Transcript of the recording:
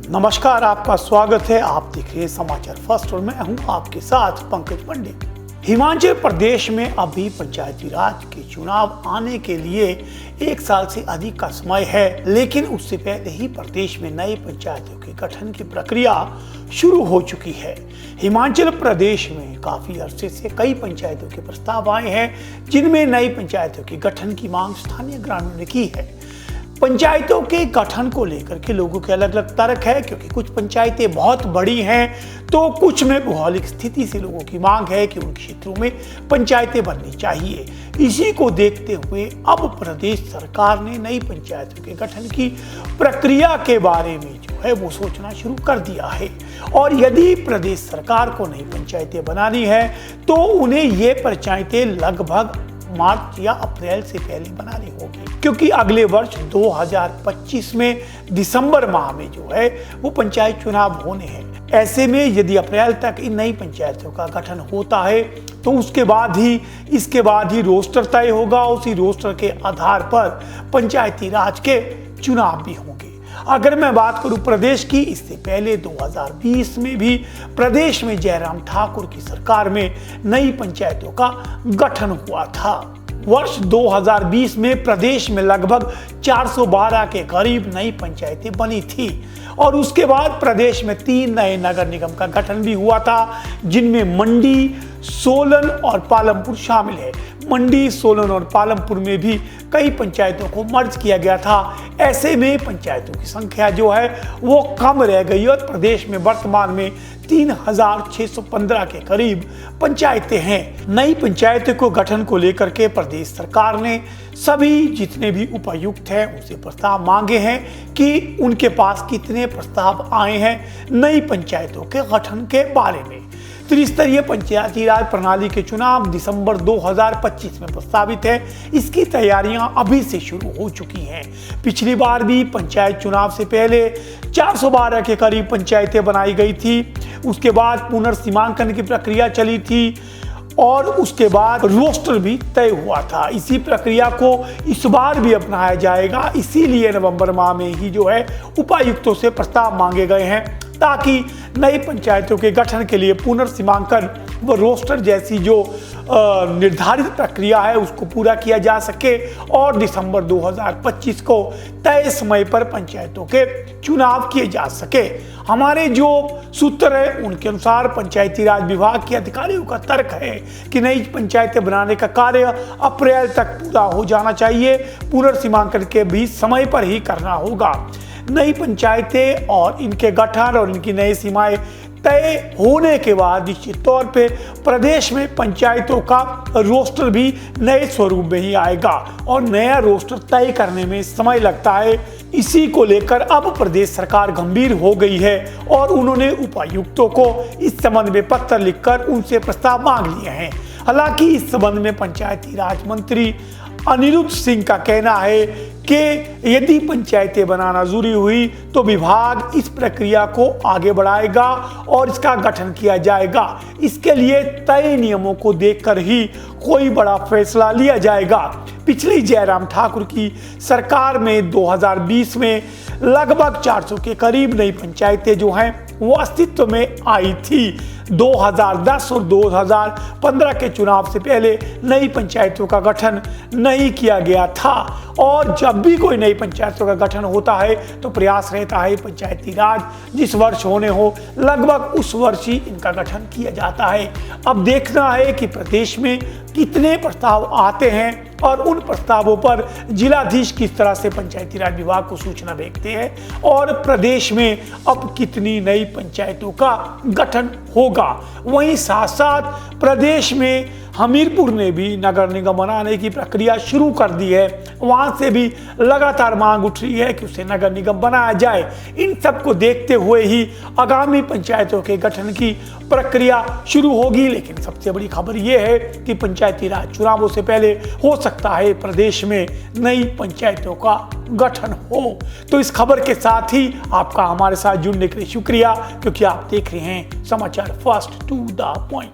नमस्कार, आपका स्वागत है। आप देख रहे हैं समाचार फर्स्ट और मैं हूं आपके साथ पंकज पंडित। हिमाचल प्रदेश में अभी पंचायती राज के चुनाव आने के लिए 1 साल से अधिक का समय है, लेकिन उससे पहले ही प्रदेश में नई पंचायतों के गठन की प्रक्रिया शुरू हो चुकी है। हिमाचल प्रदेश में काफी अरसे से कई पंचायतों के प्रस्ताव आए हैं, जिनमें नई पंचायतों के गठन की मांग स्थानीय ग्रामीणों ने की है। पंचायतों के गठन को लेकर के लोगों के अलग अलग तर्क है, क्योंकि कुछ पंचायतें बहुत बड़ी हैं तो कुछ में भौगोलिक स्थिति से लोगों की मांग है कि उन क्षेत्रों में पंचायतें बननी चाहिए। इसी को देखते हुए अब प्रदेश सरकार ने नई पंचायतों के गठन की प्रक्रिया के बारे में जो है वो सोचना शुरू कर दिया है। और यदि प्रदेश सरकार को नई पंचायतें बनानी है तो उन्हें ये पंचायतें लगभग मार्च या अप्रैल से पहले बनानी होगी, क्योंकि अगले वर्ष 2025 में दिसंबर माह में जो है वो पंचायत चुनाव होने हैं। ऐसे में यदि अप्रैल तक इन नई पंचायतों का गठन होता है तो इसके बाद ही रोस्टर तय होगा। उसी रोस्टर के आधार पर पंचायती राज के चुनाव भी होंगे। अगर मैं बात करूं प्रदेश की, इससे पहले 2020 में भी प्रदेश में जयराम ठाकुर की सरकार में नई पंचायतों का गठन हुआ था। वर्ष 2020 में प्रदेश में लगभग 412 के करीब नई पंचायतें बनी थी और उसके बाद प्रदेश में 3 नए नगर निगम का गठन भी हुआ था, जिनमें मंडी, सोलन और पालमपुर शामिल है। मंडी, सोलन और पालमपुर में भी कई पंचायतों को मर्ज किया गया था। ऐसे में पंचायतों की संख्या जो है वो कम रह गई और प्रदेश में वर्तमान में 3615 के करीब पंचायतें हैं। नई पंचायतों को गठन को लेकर के प्रदेश सरकार ने सभी जितने भी उपायुक्त हैं उनसे प्रस्ताव मांगे हैं कि उनके पास कितने प्रस्ताव आए हैं नई पंचायतों के गठन के बारे में। त्रिस्तरीय पंचायती राज प्रणाली के चुनाव दिसंबर 2025 में प्रस्तावित है। इसकी तैयारियां अभी से शुरू हो चुकी हैं। पिछली बार भी पंचायत चुनाव से पहले 412 के करीब पंचायतें बनाई गई थी। उसके बाद पुनर्सीमांकन की प्रक्रिया चली थी और उसके बाद रोस्टर भी तय हुआ था। इसी प्रक्रिया को इस बार भी अपनाया जाएगा। इसीलिए नवंबर माह में ही जो है उपायुक्तों से प्रस्ताव मांगे गए हैं, ताकि नई पंचायतों के गठन के लिए पुनर्सीमांकन व रोस्टर जैसी जो निर्धारित प्रक्रिया है उसको पूरा किया जा सके और दिसंबर 2025 को तय समय पर पंचायतों के चुनाव किए जा सके। हमारे जो सूत्र है उनके अनुसार पंचायती राज विभाग के अधिकारियों का तर्क है कि नई पंचायतें बनाने का कार्य अप्रैल तक पूरा हो जाना चाहिए। पुनर्सीमांकन के भी समय पर ही करना होगा। नई पंचायतें और इनके गठन और इनकी नई सीमाएं तय होने के बाद निश्चित तौर पे प्रदेश में पंचायतों का रोस्टर भी नए स्वरूप में ही आएगा और नया रोस्टर तय करने में समय लगता है। इसी को लेकर अब प्रदेश सरकार गंभीर हो गई है और उन्होंने उपायुक्तों को इस संबंध में पत्र लिखकर उनसे प्रस्ताव मांग लिए हैं। हालांकि इस संबंध में पंचायती राज मंत्री अनिरुद्ध सिंह का कहना है कि यदि पंचायतें बनाना जरूरी हुई तो विभाग इस प्रक्रिया को आगे बढ़ाएगा और इसका गठन किया जाएगा। इसके लिए तय नियमों को देखकर ही कोई बड़ा फैसला लिया जाएगा। पिछली जयराम ठाकुर की सरकार में 2020 में लगभग 400 के करीब नई पंचायतें जो हैं वो अस्तित्व में आई थी। 2010 और 2015 के चुनाव से पहले नई पंचायतों का गठन नहीं किया गया था और जब भी कोई नई पंचायतों का गठन होता है तो प्रयास रहता है पंचायती राज जिस वर्ष होने हो लगभग उस वर्ष ही इनका गठन किया जाता है। अब देखना है कि प्रदेश में कितने प्रस्ताव आते हैं और उन प्रस्तावों पर जिलाधीश किस तरह से पंचायती राज विभाग को सूचना भेजते हैं और प्रदेश में अब कितनी नई पंचायतों का गठन होगा। वहीं साथ साथ प्रदेश में हमीरपुर ने भी नगर निगम बनाने की प्रक्रिया शुरू कर दी है। वहां से भी लगातार मांग उठ रही है कि उसे नगर निगम बनाया जाए। इन सब को देखते हुए ही आगामी पंचायतों के गठन की प्रक्रिया शुरू होगी। लेकिन सबसे बड़ी खबर यह है कि पंचायती राज चुनावों से पहले हो सकता है प्रदेश में नई पंचायतों का गठन हो। तो इस खबर के साथ ही आपका हमारे साथ जुड़ने के लिए शुक्रिया, क्योंकि आप देख रहे हैं समाचार फर्स्ट टू द पॉइंट।